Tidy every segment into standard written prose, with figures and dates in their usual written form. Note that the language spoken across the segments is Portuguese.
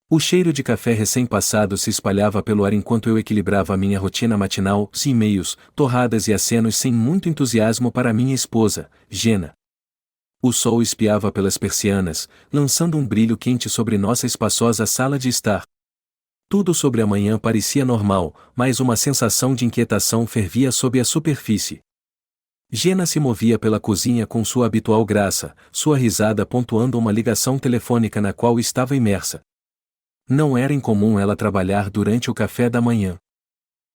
O cheiro de café recém-passado se espalhava pelo ar enquanto eu equilibrava a minha rotina matinal, e-mails, torradas e acenos sem muito entusiasmo para minha esposa, Jenna. O sol espiava pelas persianas, lançando um brilho quente sobre nossa espaçosa sala de estar. Tudo sobre a manhã parecia normal, mas uma sensação de inquietação fervia sob a superfície. Jenna se movia pela cozinha com sua habitual graça, sua risada pontuando uma ligação telefônica na qual estava imersa. Não era incomum ela trabalhar durante o café da manhã.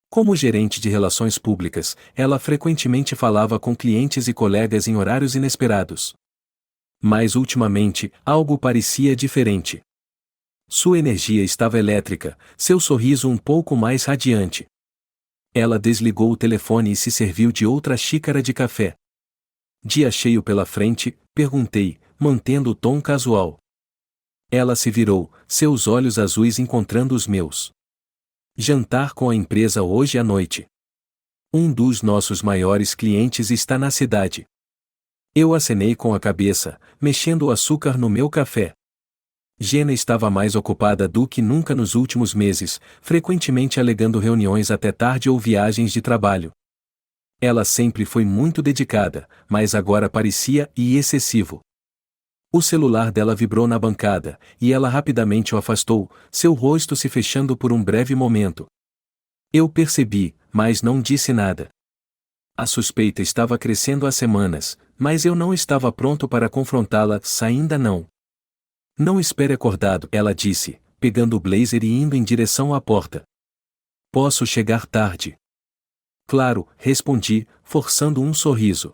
Como gerente de relações públicas, ela frequentemente falava com clientes e colegas em horários inesperados. Mas ultimamente, algo parecia diferente. Sua energia estava elétrica, seu sorriso um pouco mais radiante. Ela desligou o telefone e se serviu de outra xícara de café. Dia cheio pela frente, perguntei, mantendo o tom casual. Ela se virou, seus olhos azuis encontrando os meus. Jantar com a empresa hoje à noite. Um dos nossos maiores clientes está na cidade. Eu acenei com a cabeça, mexendo o açúcar no meu café. Jenna estava mais ocupada do que nunca nos últimos meses, frequentemente alegando reuniões até tarde ou viagens de trabalho. Ela sempre foi muito dedicada, mas agora parecia excessivo. O celular dela vibrou na bancada, e ela rapidamente o afastou, seu rosto se fechando por um breve momento. Eu percebi, mas não disse nada. A suspeita estava crescendo há semanas, mas eu não estava pronto para confrontá-la, ainda não. Não espere acordado, ela disse, pegando o blazer e indo em direção à porta. Posso chegar tarde. Claro, respondi, forçando um sorriso.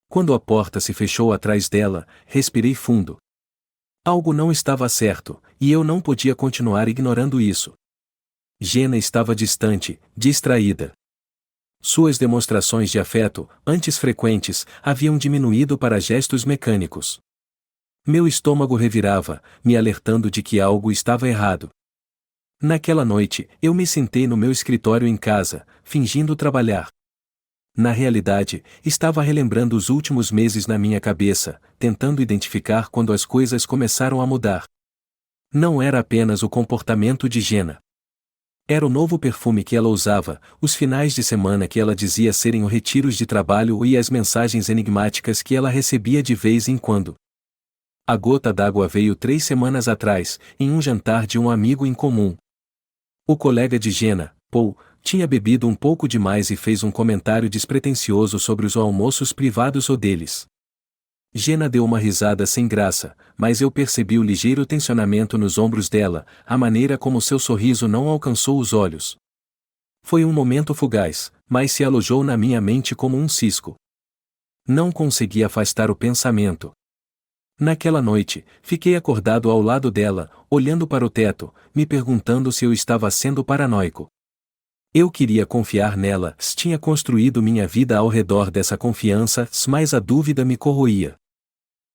Quando a porta se fechou atrás dela, respirei fundo. Algo não estava certo, e eu não podia continuar ignorando isso. Jenna estava distante, distraída. Suas demonstrações de afeto, antes frequentes, haviam diminuído para gestos mecânicos. Meu estômago revirava, me alertando de que algo estava errado. Naquela noite, eu me sentei no meu escritório em casa, fingindo trabalhar. Na realidade, estava relembrando os últimos meses na minha cabeça, tentando identificar quando as coisas começaram a mudar. Não era apenas o comportamento de Jenna. Era o novo perfume que ela usava, os finais de semana que ela dizia serem os retiros de trabalho e as mensagens enigmáticas que ela recebia de vez em quando. A gota d'água veio 3 semanas atrás, em um jantar de um amigo em comum. O colega de Jenna, Paul, tinha bebido um pouco demais e fez um comentário despretensioso sobre os almoços privados ou deles. Jenna deu uma risada sem graça, mas eu percebi o ligeiro tensionamento nos ombros dela, a maneira como seu sorriso não alcançou os olhos. Foi um momento fugaz, mas se alojou na minha mente como um cisco. Não consegui afastar o pensamento. Naquela noite, fiquei acordado ao lado dela, olhando para o teto, me perguntando se eu estava sendo paranoico. Eu queria confiar nela, tinha construído minha vida ao redor dessa confiança, mas a dúvida me corroía.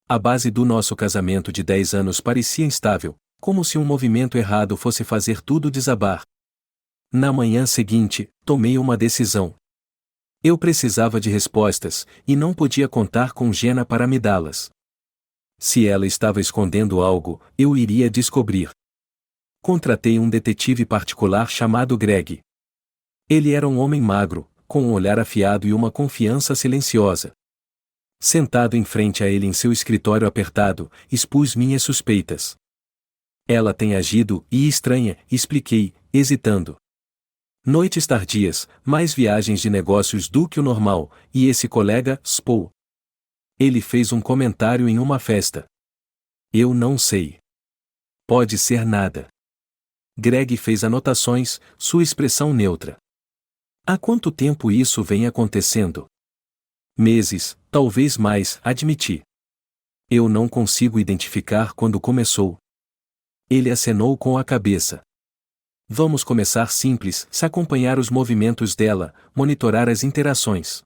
A base do nosso casamento de 10 anos parecia instável, como se um movimento errado fosse fazer tudo desabar. Na manhã seguinte, tomei uma decisão. Eu precisava de respostas, e não podia contar com Jenna para me dá-las. Se ela estava escondendo algo, eu iria descobrir. Contratei um detetive particular chamado Greg. Ele era um homem magro, com um olhar afiado e uma confiança silenciosa. Sentado em frente a ele em seu escritório apertado, expus minhas suspeitas. Ela tem agido estranha, expliquei, hesitando. Noites tardias, mais viagens de negócios do que o normal, e esse colega, Paul. Ele fez um comentário em uma festa. Eu não sei. Pode ser nada. Greg fez anotações, sua expressão neutra. Há quanto tempo isso vem acontecendo? Meses, talvez mais, admiti. Eu não consigo identificar quando começou. Ele acenou com a cabeça. Vamos começar simples, se acompanhar os movimentos dela, monitorar as interações.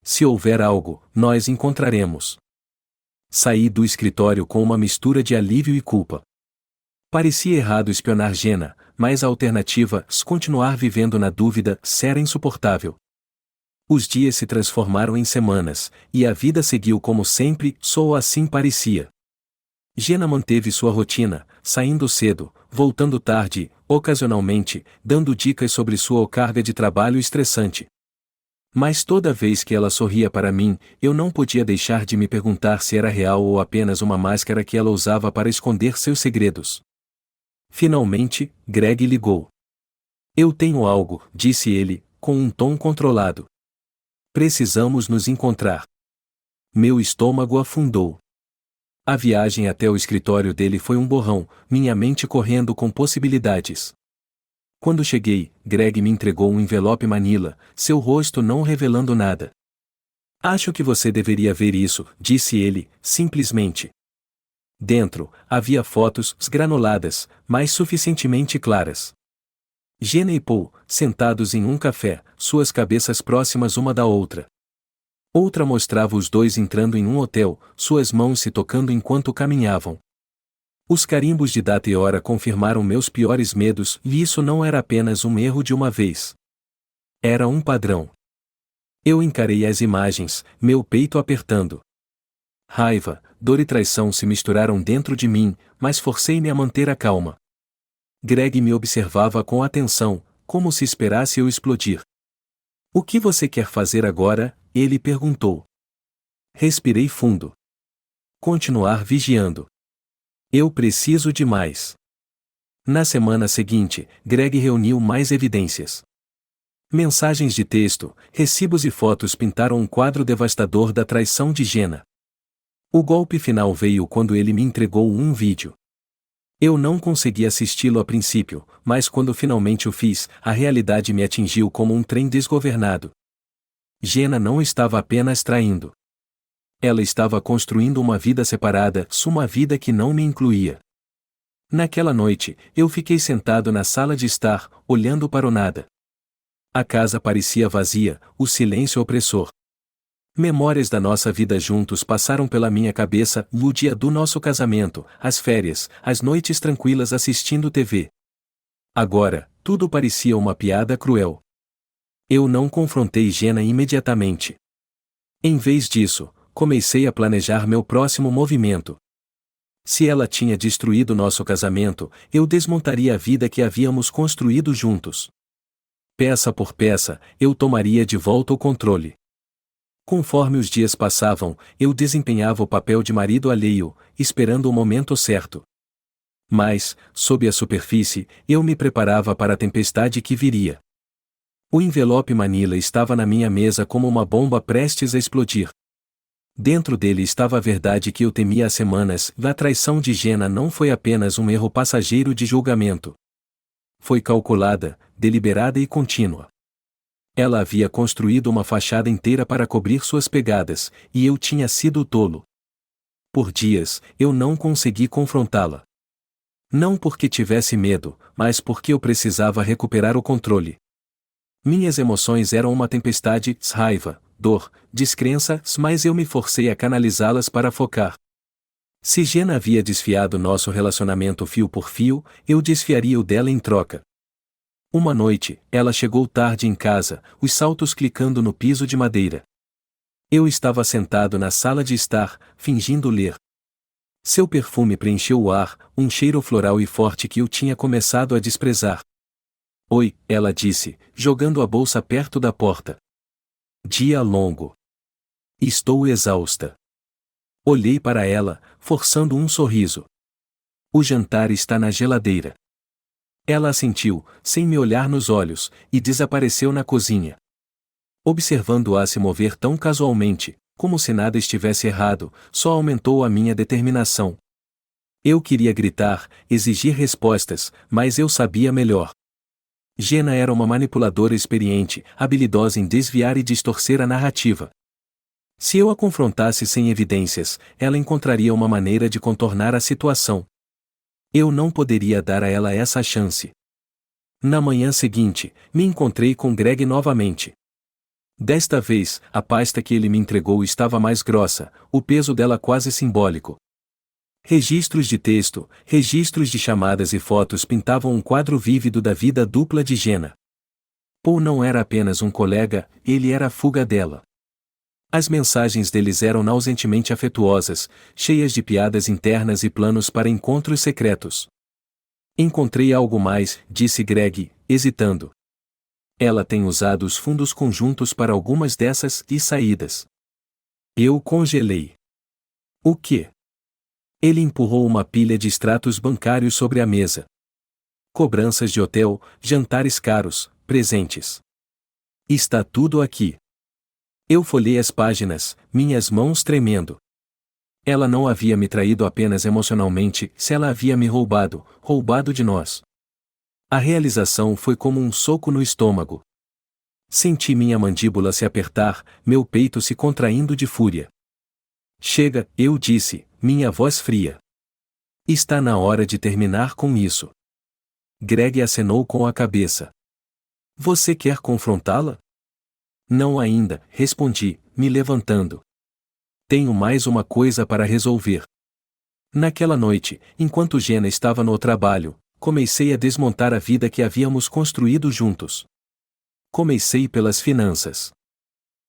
Se houver algo, nós encontraremos. Saí do escritório com uma mistura de alívio e culpa. Parecia errado espionar Jenna, mas a alternativa, continuar vivendo na dúvida, era insuportável. Os dias se transformaram em semanas, e a vida seguiu como sempre, só assim parecia. Jenna manteve sua rotina, saindo cedo, voltando tarde, ocasionalmente, dando dicas sobre sua carga de trabalho estressante. Mas toda vez que ela sorria para mim, eu não podia deixar de me perguntar se era real ou apenas uma máscara que ela usava para esconder seus segredos. Finalmente, Greg ligou. Eu tenho algo, disse ele, com um tom controlado. Precisamos nos encontrar. Meu estômago afundou. A viagem até o escritório dele foi um borrão, minha mente correndo com possibilidades. Quando cheguei, Greg me entregou um envelope manila, seu rosto não revelando nada. Acho que você deveria ver isso, disse ele, simplesmente. Dentro, havia fotos granuladas, mas suficientemente claras. Jenna e Paul, sentados em um café, suas cabeças próximas uma da outra. Outra mostrava os dois entrando em um hotel, suas mãos se tocando enquanto caminhavam. Os carimbos de data e hora confirmaram meus piores medos, e isso não era apenas um erro de uma vez. Era um padrão. Eu encarei as imagens, meu peito apertando. Raiva, dor e traição se misturaram dentro de mim, mas forcei-me a manter a calma. Greg me observava com atenção, como se esperasse eu explodir. O que você quer fazer agora? Ele perguntou. Respirei fundo. Continuar vigiando. Eu preciso de mais. Na semana seguinte, Greg reuniu mais evidências. Mensagens de texto, recibos e fotos pintaram um quadro devastador da traição de Jenna. O golpe final veio quando ele me entregou um vídeo. Eu não consegui assisti-lo a princípio, mas quando finalmente o fiz, a realidade me atingiu como um trem desgovernado. Jenna não estava apenas traindo. Ela estava construindo uma vida separada, uma vida que não me incluía. Naquela noite, eu fiquei sentado na sala de estar, olhando para o nada. A casa parecia vazia, o silêncio opressor. Memórias da nossa vida juntos passaram pela minha cabeça, no dia do nosso casamento, as férias, as noites tranquilas assistindo TV. Agora, tudo parecia uma piada cruel. Eu não confrontei Jenna imediatamente. Em vez disso, comecei a planejar meu próximo movimento. Se ela tinha destruído nosso casamento, eu desmontaria a vida que havíamos construído juntos. Peça por peça, eu tomaria de volta o controle. Conforme os dias passavam, eu desempenhava o papel de marido alheio, esperando o momento certo. Mas, sob a superfície, eu me preparava para a tempestade que viria. O envelope manila estava na minha mesa como uma bomba prestes a explodir. Dentro dele estava a verdade que eu temia há semanas: a traição de Jenna não foi apenas um erro passageiro de julgamento. Foi calculada, deliberada e contínua. Ela havia construído uma fachada inteira para cobrir suas pegadas, e eu tinha sido o tolo. Por dias, eu não consegui confrontá-la. Não porque tivesse medo, mas porque eu precisava recuperar o controle. Minhas emoções eram uma tempestade, raiva, dor, descrença, mas eu me forcei a canalizá-las para focar. Se Jenna havia desfiado nosso relacionamento fio por fio, eu desfiaria o dela em troca. Uma noite, ela chegou tarde em casa, os saltos clicando no piso de madeira. Eu estava sentado na sala de estar, fingindo ler. Seu perfume preencheu o ar, um cheiro floral e forte que eu tinha começado a desprezar. Oi, ela disse, jogando a bolsa perto da porta. Dia longo. Estou exausta. Olhei para ela, forçando um sorriso. O jantar está na geladeira. Ela assentiu, sem me olhar nos olhos, e desapareceu na cozinha. Observando-a se mover tão casualmente, como se nada estivesse errado, só aumentou a minha determinação. Eu queria gritar, exigir respostas, mas eu sabia melhor. Jenna era uma manipuladora experiente, habilidosa em desviar e distorcer a narrativa. Se eu a confrontasse sem evidências, ela encontraria uma maneira de contornar a situação. Eu não poderia dar a ela essa chance. Na manhã seguinte, me encontrei com Greg novamente. Desta vez, a pasta que ele me entregou estava mais grossa, o peso dela quase simbólico. Registros de texto, registros de chamadas e fotos pintavam um quadro vívido da vida dupla de Jenna. Paul não era apenas um colega, ele era a fuga dela. As mensagens deles eram nauseantemente afetuosas, cheias de piadas internas e planos para encontros secretos. Encontrei algo mais, disse Greg, hesitando. Ela tem usado os fundos conjuntos para algumas dessas saídas. Eu congelei. O quê? Ele empurrou uma pilha de extratos bancários sobre a mesa. Cobranças de hotel, jantares caros, presentes. Está tudo aqui. Eu folhei as páginas, minhas mãos tremendo. Ela não havia me traído apenas emocionalmente, se ela havia me roubado de nós. A realização foi como um soco no estômago. Senti minha mandíbula se apertar, meu peito se contraindo de fúria. Chega, eu disse, minha voz fria. Está na hora de terminar com isso. Greg acenou com a cabeça. Você quer confrontá-la? Não ainda, respondi, me levantando. Tenho mais uma coisa para resolver. Naquela noite, enquanto Jenna estava no trabalho, comecei a desmontar a vida que havíamos construído juntos. Comecei pelas finanças.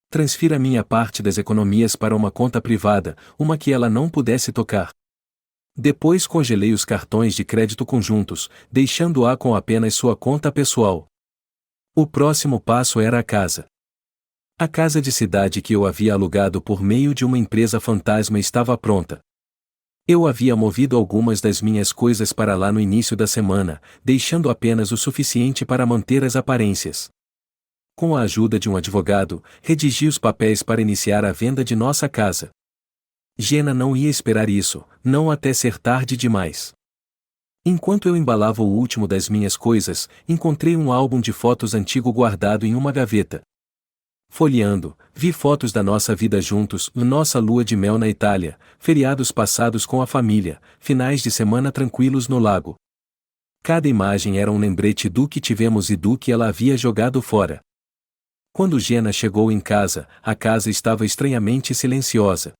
Transfira minha parte das economias para uma conta privada, uma que ela não pudesse tocar. Depois congelei os cartões de crédito conjuntos, deixando-a com apenas sua conta pessoal. O próximo passo era a casa. A casa de cidade que eu havia alugado por meio de uma empresa fantasma estava pronta. Eu havia movido algumas das minhas coisas para lá no início da semana, deixando apenas o suficiente para manter as aparências. Com a ajuda de um advogado, redigi os papéis para iniciar a venda de nossa casa. Jenna não ia esperar isso, não até ser tarde demais. Enquanto eu embalava o último das minhas coisas, encontrei um álbum de fotos antigo guardado em uma gaveta. Folheando, vi fotos da nossa vida juntos, nossa lua de mel na Itália, feriados passados com a família, finais de semana tranquilos no lago. Cada imagem era um lembrete do que tivemos e do que ela havia jogado fora. Quando Jenna chegou em casa, a casa estava estranhamente silenciosa.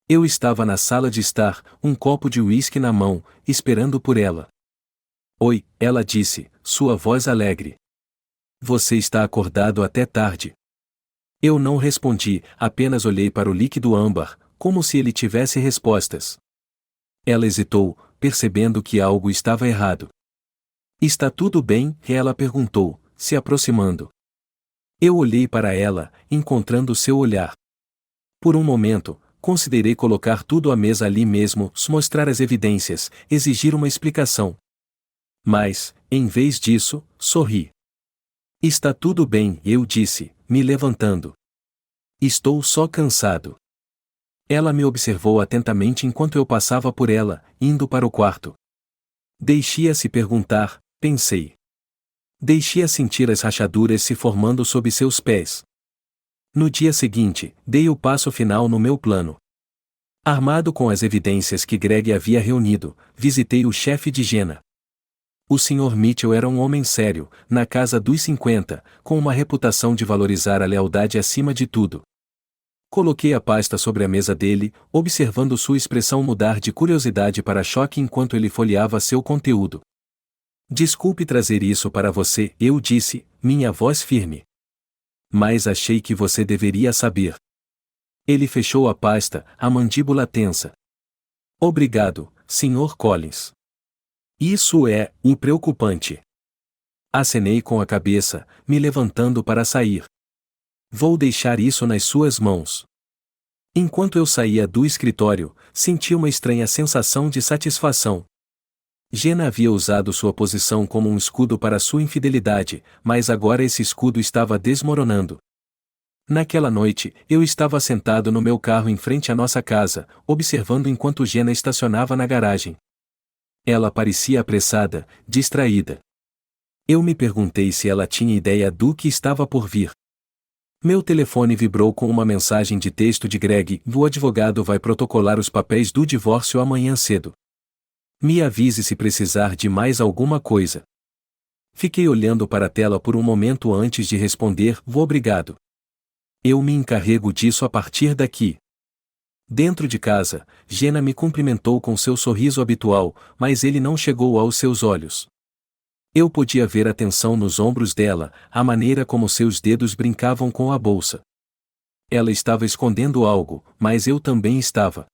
Eu estava na sala de estar, um copo de uísque na mão, esperando por ela. Oi, ela disse, sua voz alegre. Você está acordado até tarde. Eu não respondi, apenas olhei para o líquido âmbar, como se ele tivesse respostas. Ela hesitou, percebendo que algo estava errado. Está tudo bem? Ela perguntou, se aproximando. Eu olhei para ela, encontrando seu olhar. Por um momento, considerei colocar tudo à mesa ali mesmo, mostrar as evidências, exigir uma explicação. Mas, em vez disso, sorri. Está tudo bem, eu disse, me levantando. Estou só cansado. Ela me observou atentamente enquanto eu passava por ela, indo para o quarto. Deixe-a se perguntar, pensei. Deixe-a sentir as rachaduras se formando sob seus pés. No dia seguinte, dei o passo final no meu plano. Armado com as evidências que Greg havia reunido, visitei o chefe de Jenna. O Sr. Mitchell era um homem sério, na casa dos 50, com uma reputação de valorizar a lealdade acima de tudo. Coloquei a pasta sobre a mesa dele, observando sua expressão mudar de curiosidade para choque enquanto ele folheava seu conteúdo. Desculpe trazer isso para você, eu disse, minha voz firme. Mas achei que você deveria saber. Ele fechou a pasta, a mandíbula tensa. Obrigado, Sr. Collins. Isso é preocupante. Acenei com a cabeça, me levantando para sair. Vou deixar isso nas suas mãos. Enquanto eu saía do escritório, senti uma estranha sensação de satisfação. Jenna havia usado sua posição como um escudo para sua infidelidade, mas agora esse escudo estava desmoronando. Naquela noite, eu estava sentado no meu carro em frente à nossa casa, observando enquanto Jenna estacionava na garagem. Ela parecia apressada, distraída. Eu me perguntei se ela tinha ideia do que estava por vir. Meu telefone vibrou com uma mensagem de texto de Greg: o advogado vai protocolar os papéis do divórcio amanhã cedo. Me avise se precisar de mais alguma coisa. Fiquei olhando para a tela por um momento antes de responder: obrigado. Eu me encarrego disso a partir daqui. Dentro de casa, Jenna me cumprimentou com seu sorriso habitual, mas ele não chegou aos seus olhos. Eu podia ver a tensão nos ombros dela, a maneira como seus dedos brincavam com a bolsa. ela estava escondendo algo, mas eu também estava.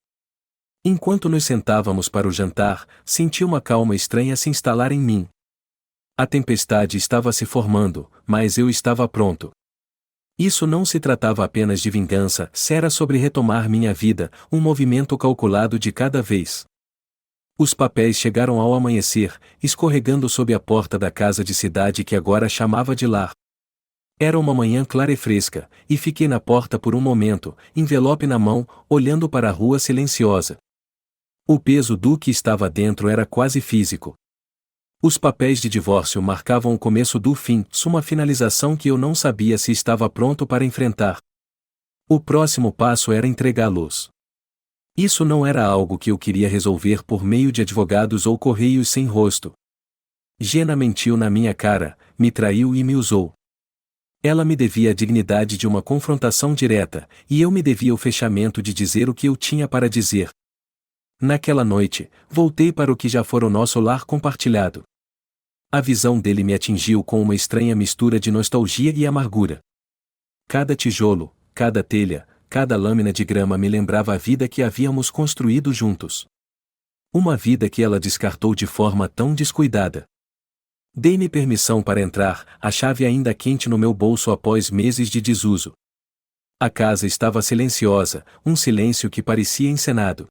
Enquanto nos sentávamos para o jantar, senti uma calma estranha se instalar em mim. A tempestade estava se formando, mas eu estava pronto. Isso não se tratava apenas de vingança, era sobre retomar minha vida, um movimento calculado de cada vez. Os papéis chegaram ao amanhecer, escorregando sob a porta da casa de cidade que agora chamava de lar. Era uma manhã clara e fresca, e fiquei na porta por um momento, envelope na mão, olhando para a rua silenciosa. O peso do que estava dentro era quase físico. Os papéis de divórcio marcavam o começo do fim, uma finalização que eu não sabia se estava pronto para enfrentar. O próximo passo era entregá-los. Isso não era algo que eu queria resolver por meio de advogados ou correios sem rosto. Jenna mentiu na minha cara, me traiu e me usou. Ela me devia a dignidade de uma confrontação direta, e eu me devia o fechamento de dizer o que eu tinha para dizer. Naquela noite, voltei para o que já fora o nosso lar compartilhado. A visão dele me atingiu com uma estranha mistura de nostalgia e amargura. Cada tijolo, cada telha, cada lâmina de grama me lembrava a vida que havíamos construído juntos. Uma vida que ela descartou de forma tão descuidada. Dei-me permissão para entrar, a chave ainda quente no meu bolso após meses de desuso. A casa estava silenciosa, um silêncio que parecia encenado.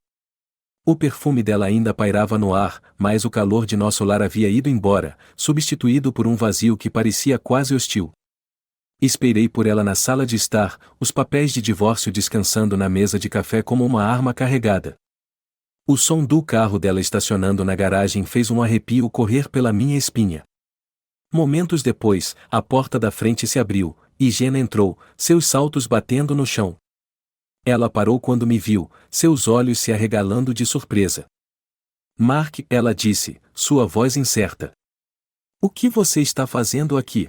O perfume dela ainda pairava no ar, mas o calor de nosso lar havia ido embora, substituído por um vazio que parecia quase hostil. Esperei por ela na sala de estar, os papéis de divórcio descansando na mesa de café como uma arma carregada. O som do carro dela estacionando na garagem fez um arrepio correr pela minha espinha. Momentos depois, a porta da frente se abriu, e Jenna entrou, seus saltos batendo no chão. Ela parou quando me viu, seus olhos se arregalando de surpresa. Mark, ela disse, sua voz incerta. O que você está fazendo aqui?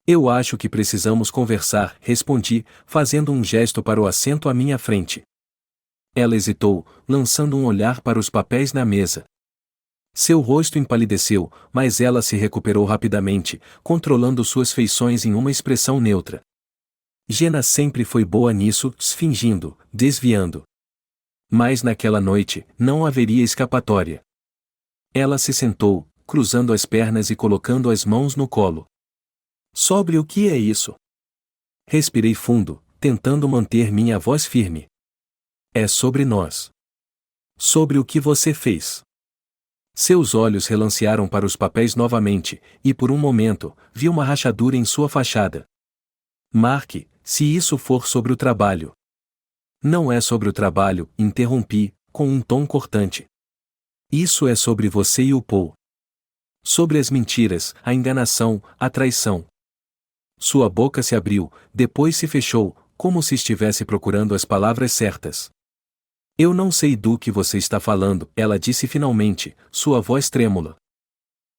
Eu acho que precisamos conversar, respondi, fazendo um gesto para o assento à minha frente. Ela hesitou, lançando um olhar para os papéis na mesa. Seu rosto empalideceu, mas ela se recuperou rapidamente, controlando suas feições em uma expressão neutra. Jenna sempre foi boa nisso, fingindo, desviando. Mas naquela noite, não haveria escapatória. Ela se sentou, cruzando as pernas e colocando as mãos no colo. Sobre o que é isso? Respirei fundo, tentando manter minha voz firme. É sobre nós. Sobre o que você fez. Seus olhos relancearam para os papéis novamente, e por um momento, vi uma rachadura em sua fachada. Mark, se isso for sobre o trabalho. Não é sobre o trabalho, interrompi, com um tom cortante. Isso é sobre você e o Paul. Sobre as mentiras, a enganação, a traição. Sua boca se abriu, depois se fechou, como se estivesse procurando as palavras certas. Eu não sei do que você está falando, ela disse finalmente, sua voz trêmula.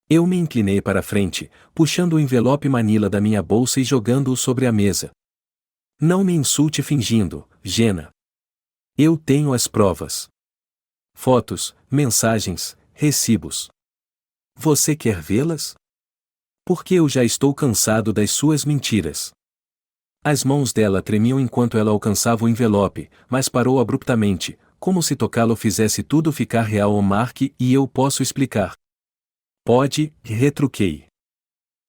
Eu me inclinei para a frente, puxando o envelope manila da minha bolsa e jogando-o sobre a mesa. Não me insulte fingindo, Jenna. Eu tenho as provas. Fotos, mensagens, recibos. Você quer vê-las? Porque eu já estou cansado das suas mentiras. As mãos dela tremiam enquanto ela alcançava o envelope, mas parou abruptamente, como se tocá-lo fizesse tudo ficar real ao Mark, e eu posso explicar. Pode, retruquei.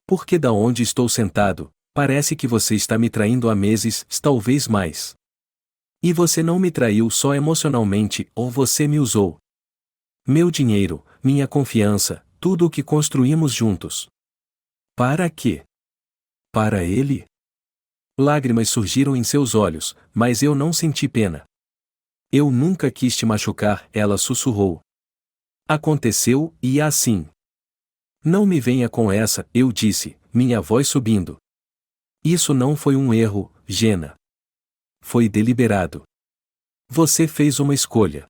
Porque da onde estou sentado, parece que você está me traindo há meses, talvez mais. E você não me traiu só emocionalmente, ou você me usou. Meu dinheiro, minha confiança, tudo o que construímos juntos. Para quê? Para ele? Lágrimas surgiram em seus olhos, mas eu não senti pena. Eu nunca quis te machucar, ela sussurrou. Aconteceu, e assim. Não me venha com essa, eu disse, minha voz subindo. Isso não foi um erro, Jenna. Foi deliberado. Você fez uma escolha.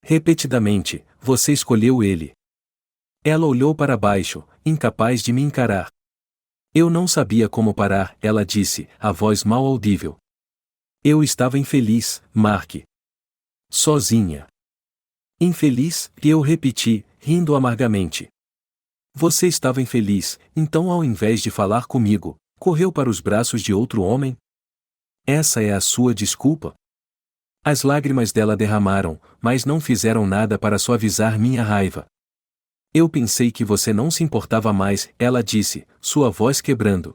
Repetidamente, você escolheu ele. Ela olhou para baixo, incapaz de me encarar. Eu não sabia como parar, ela disse, a voz mal audível. Eu estava infeliz, Mark. Sozinha. Infeliz, e eu repeti, rindo amargamente. Você estava infeliz, então ao invés de falar comigo, correu para os braços de outro homem? Essa é a sua desculpa? As lágrimas dela derramaram, mas não fizeram nada para suavizar minha raiva. Eu pensei que você não se importava mais, ela disse, sua voz quebrando.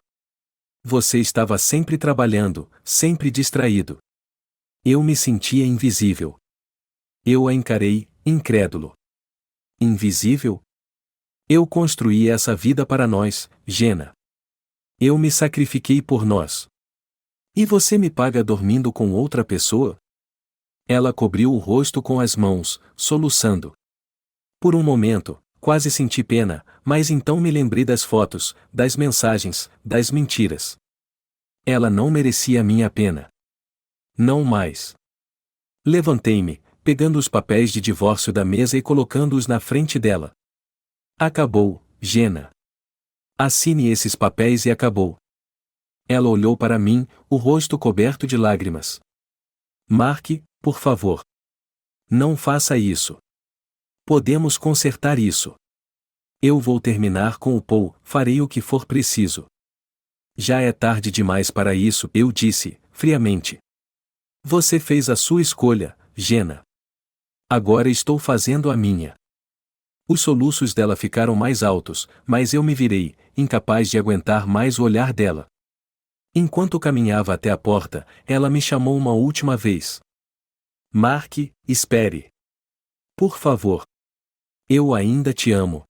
Você estava sempre trabalhando, sempre distraído. Eu me sentia invisível. Eu a encarei, incrédulo. Invisível? Eu construí essa vida para nós, Jenna. Eu me sacrifiquei por nós. E você me paga dormindo com outra pessoa? Ela cobriu o rosto com as mãos, soluçando. Por um momento, quase senti pena, mas então me lembrei das fotos, das mensagens, das mentiras. Ela não merecia minha pena. Não mais. Levantei-me, pegando os papéis de divórcio da mesa e colocando-os na frente dela. Acabou, Jenna. Assine esses papéis e acabou. Ela olhou para mim, o rosto coberto de lágrimas. Marque, por favor. Não faça isso. Podemos consertar isso. Eu vou terminar com o Paul, farei o que for preciso. Já é tarde demais para isso, eu disse, friamente. Você fez a sua escolha, Jenna. Agora estou fazendo a minha. Os soluços dela ficaram mais altos, mas eu me virei, incapaz de aguentar mais o olhar dela. Enquanto caminhava até a porta, ela me chamou uma última vez. Mark, espere. Por favor. Eu ainda te amo.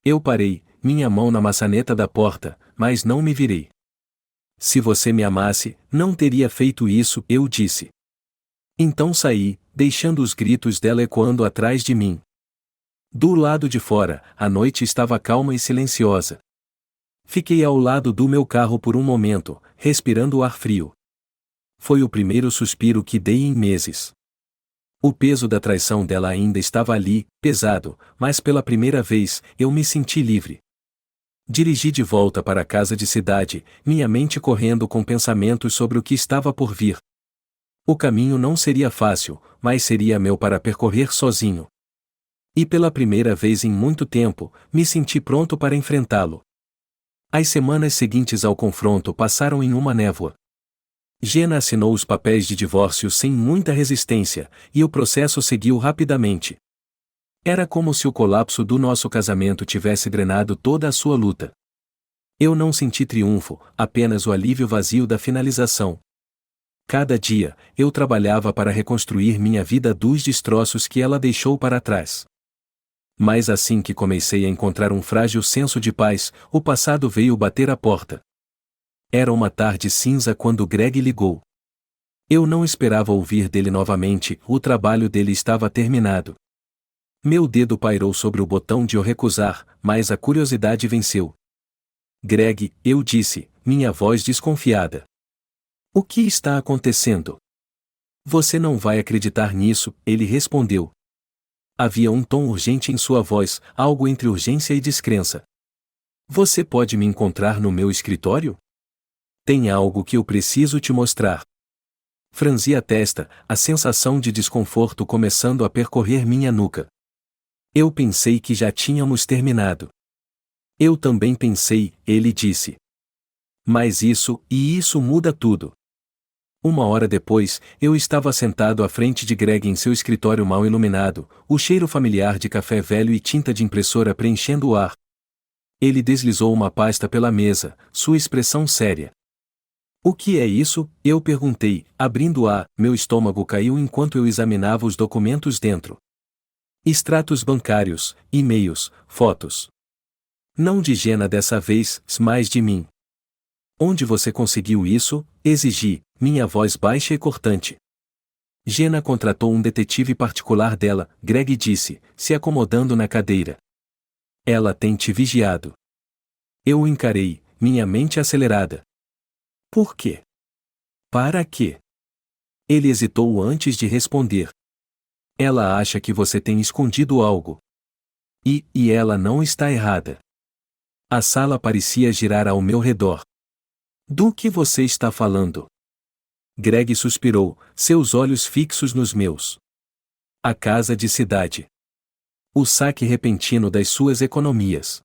Eu parei, minha mão na maçaneta da porta, mas não me virei. Se você me amasse, não teria feito isso, eu disse. Então saí, deixando os gritos dela ecoando atrás de mim. Do lado de fora, a noite estava calma e silenciosa. Fiquei ao lado do meu carro por um momento, respirando o ar frio. Foi o primeiro suspiro que dei em meses. O peso da traição dela ainda estava ali, pesado, mas pela primeira vez, eu me senti livre. Dirigi de volta para a casa de cidade, minha mente correndo com pensamentos sobre o que estava por vir. O caminho não seria fácil, mas seria meu para percorrer sozinho. E pela primeira vez em muito tempo, me senti pronto para enfrentá-lo. As semanas seguintes ao confronto passaram em uma névoa. Jenna assinou os papéis de divórcio sem muita resistência, e o processo seguiu rapidamente. Era como se o colapso do nosso casamento tivesse drenado toda a sua luta. Eu não senti triunfo, apenas o alívio vazio da finalização. Cada dia, eu trabalhava para reconstruir minha vida dos destroços que ela deixou para trás. Mas assim que comecei a encontrar um frágil senso de paz, o passado veio bater à porta. Era uma tarde cinza quando Greg ligou. Eu não esperava ouvir dele novamente, o trabalho dele estava terminado. Meu dedo pairou sobre o botão de o recusar, mas a curiosidade venceu. Greg, eu disse, minha voz desconfiada. O que está acontecendo? Você não vai acreditar nisso, ele respondeu. Havia um tom urgente em sua voz, algo entre urgência e descrença. Você pode me encontrar no meu escritório? Tem algo que eu preciso te mostrar. Franzi a testa, a sensação de desconforto começando a percorrer minha nuca. Eu pensei que já tínhamos terminado. Eu também pensei, ele disse. Mas isso muda tudo. Uma hora depois, eu estava sentado à frente de Greg em seu escritório mal iluminado, o cheiro familiar de café velho e tinta de impressora preenchendo o ar. Ele deslizou uma pasta pela mesa, sua expressão séria. O que é isso? Eu perguntei, abrindo-a, meu estômago caiu enquanto eu examinava os documentos dentro. Extratos bancários, e-mails, fotos. Não de Jenna dessa vez, mas de mim. Onde você conseguiu isso? Exigi, minha voz baixa e cortante. Jenna contratou um detetive particular dela, Greg disse, se acomodando na cadeira. Ela tem te vigiado. Eu o encarei, minha mente acelerada. Por quê? Para quê? Ele hesitou antes de responder. Ela acha que você tem escondido algo. E ela não está errada. A sala parecia girar ao meu redor. Do que você está falando? Greg suspirou, seus olhos fixos nos meus. A casa de cidade. O saque repentino das suas economias.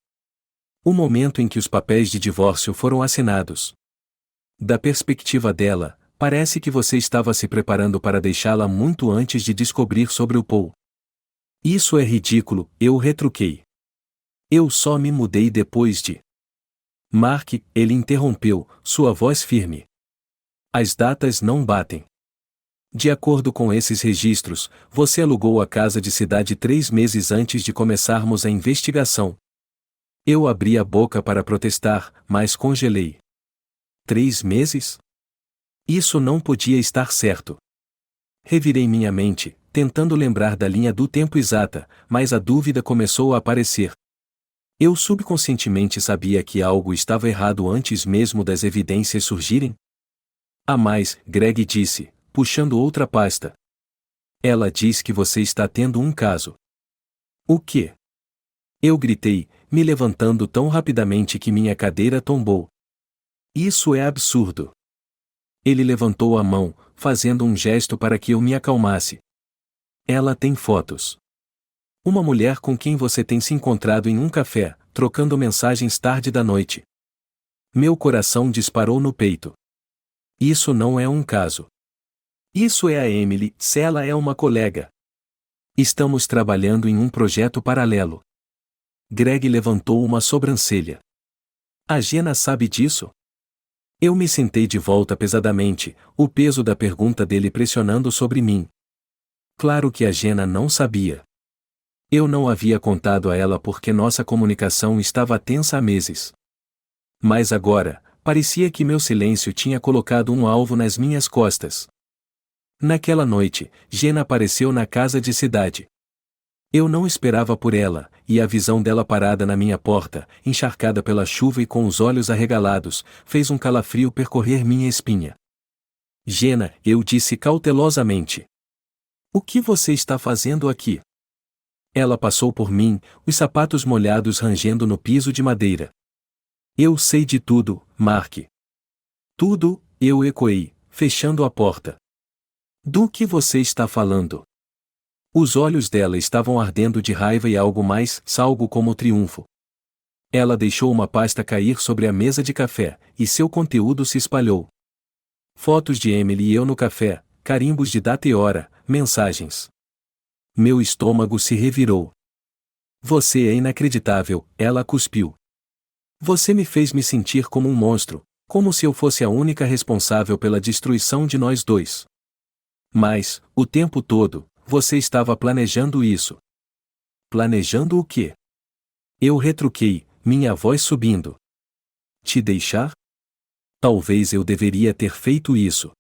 O momento em que os papéis de divórcio foram assinados. Da perspectiva dela, Parece que você estava se preparando para deixá-la muito antes de descobrir sobre o Paul. Isso é ridículo, eu retruquei. Eu só me mudei depois de... Mark, ele interrompeu, sua voz firme. As datas não batem. De acordo com esses registros, você alugou a casa de cidade 3 meses antes de começarmos a investigação. Eu abri a boca para protestar, mas congelei. 3 meses? Isso não podia estar certo. Revirei minha mente, tentando lembrar da linha do tempo exata, mas a dúvida começou a aparecer. Eu subconscientemente sabia que algo estava errado antes mesmo das evidências surgirem? A mais, Greg disse, puxando outra pasta. Ela diz que você está tendo um caso. O quê? Eu gritei, me levantando tão rapidamente que minha cadeira tombou. Isso é absurdo. Ele levantou a mão, fazendo um gesto para que eu me acalmasse. Ela tem fotos. Uma mulher com quem você tem se encontrado em um café, trocando mensagens tarde da noite. Meu coração disparou no peito. Isso não é um caso. Isso é a Emily, se ela é uma colega. Estamos trabalhando em um projeto paralelo. Greg levantou uma sobrancelha. A Jenna sabe disso? Eu me sentei de volta pesadamente, o peso da pergunta dele pressionando sobre mim. Claro que a Jenna não sabia. Eu não havia contado a ela porque nossa comunicação estava tensa há meses. Mas agora, parecia que meu silêncio tinha colocado um alvo nas minhas costas. Naquela noite, Jenna apareceu na casa de cidade. Eu não esperava por ela, e a visão dela parada na minha porta, encharcada pela chuva e com os olhos arregalados, fez um calafrio percorrer minha espinha. Jenna, eu disse cautelosamente. O que você está fazendo aqui? Ela passou por mim, os sapatos molhados rangendo no piso de madeira. Eu sei de tudo, Mark. Tudo, eu ecoei, fechando a porta. Do que você está falando? Os olhos dela estavam ardendo de raiva e algo mais, algo como triunfo. Ela deixou uma pasta cair sobre a mesa de café, e seu conteúdo se espalhou. Fotos de Emily e eu no café, carimbos de data e hora, mensagens. Meu estômago se revirou. Você é inacreditável, ela cuspiu. Você me fez me sentir como um monstro, como se eu fosse a única responsável pela destruição de nós dois. Mas, o tempo todo, você estava planejando isso. Planejando o quê? Eu retruquei, minha voz subindo. Te deixar? Talvez eu deveria ter feito isso.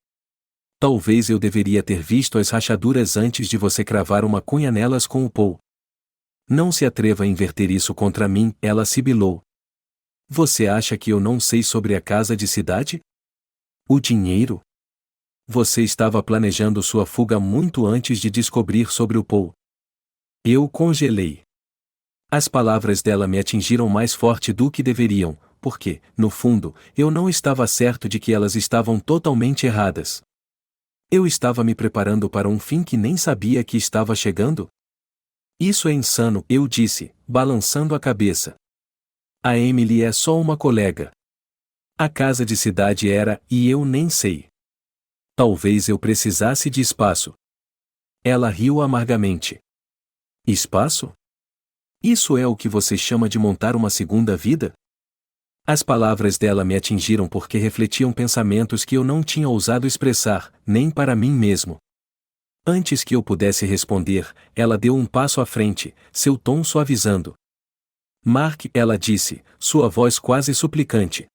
Talvez eu deveria ter visto as rachaduras antes de você cravar uma cunha nelas com o Paul. Não se atreva a inverter isso contra mim, ela sibilou. Você acha que eu não sei sobre a casa de cidade? O dinheiro? Você estava planejando sua fuga muito antes de descobrir sobre o Paul. Eu congelei. As palavras dela me atingiram mais forte do que deveriam, porque, no fundo, eu não estava certo de que elas estavam totalmente erradas. Eu estava me preparando para um fim que nem sabia que estava chegando? Isso é insano, eu disse, balançando a cabeça. A Emily é só uma colega. A casa de cidade era, e eu nem sei. Talvez eu precisasse de espaço. Ela riu amargamente. Espaço? Isso é o que você chama de montar uma segunda vida? As palavras dela me atingiram porque refletiam pensamentos que eu não tinha ousado expressar, nem para mim mesmo. Antes que eu pudesse responder, ela deu um passo à frente, seu tom suavizando. Mark, ela disse, sua voz quase suplicante.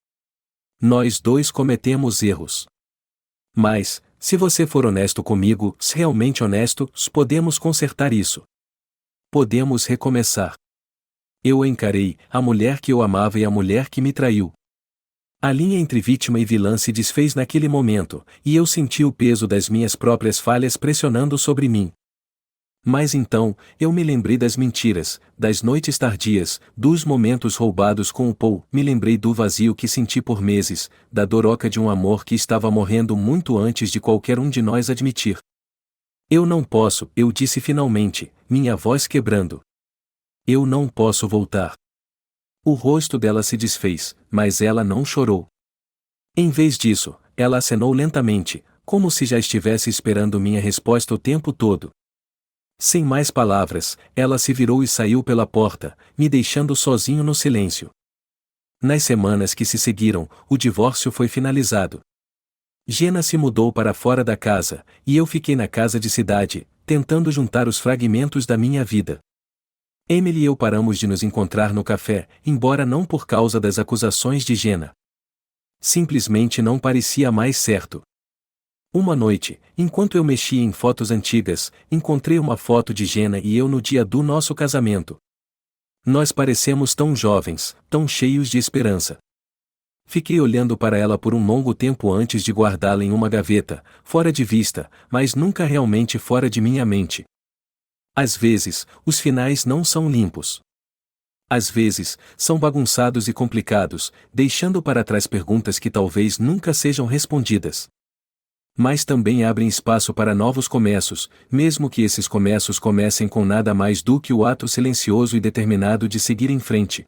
Nós dois cometemos erros. Mas, se você for honesto comigo, se realmente honesto, podemos consertar isso. Podemos recomeçar. Eu a encarei, a mulher que eu amava e a mulher que me traiu. A linha entre vítima e vilã se desfez naquele momento, e eu senti o peso das minhas próprias falhas pressionando sobre mim. Mas então, eu me lembrei das mentiras, das noites tardias, dos momentos roubados com o Paul, me lembrei do vazio que senti por meses, da dor oca de um amor que estava morrendo muito antes de qualquer um de nós admitir. Eu não posso, eu disse finalmente, minha voz quebrando. Eu não posso voltar. O rosto dela se desfez, mas ela não chorou. Em vez disso, ela acenou lentamente, como se já estivesse esperando minha resposta o tempo todo. Sem mais palavras, ela se virou e saiu pela porta, me deixando sozinho no silêncio. Nas semanas que se seguiram, o divórcio foi finalizado. Jenna se mudou para fora da casa, e eu fiquei na casa de cidade, tentando juntar os fragmentos da minha vida. Emily e eu paramos de nos encontrar no café, embora não por causa das acusações de Jenna. Simplesmente não parecia mais certo. Uma noite, enquanto eu mexia em fotos antigas, encontrei uma foto de Jenna e eu no dia do nosso casamento. Nós parecemos tão jovens, tão cheios de esperança. Fiquei olhando para ela por um longo tempo antes de guardá-la em uma gaveta, fora de vista, mas nunca realmente fora de minha mente. Às vezes, os finais não são limpos. Às vezes, são bagunçados e complicados, deixando para trás perguntas que talvez nunca sejam respondidas. Mas também abrem espaço para novos começos, mesmo que esses começos comecem com nada mais do que o ato silencioso e determinado de seguir em frente.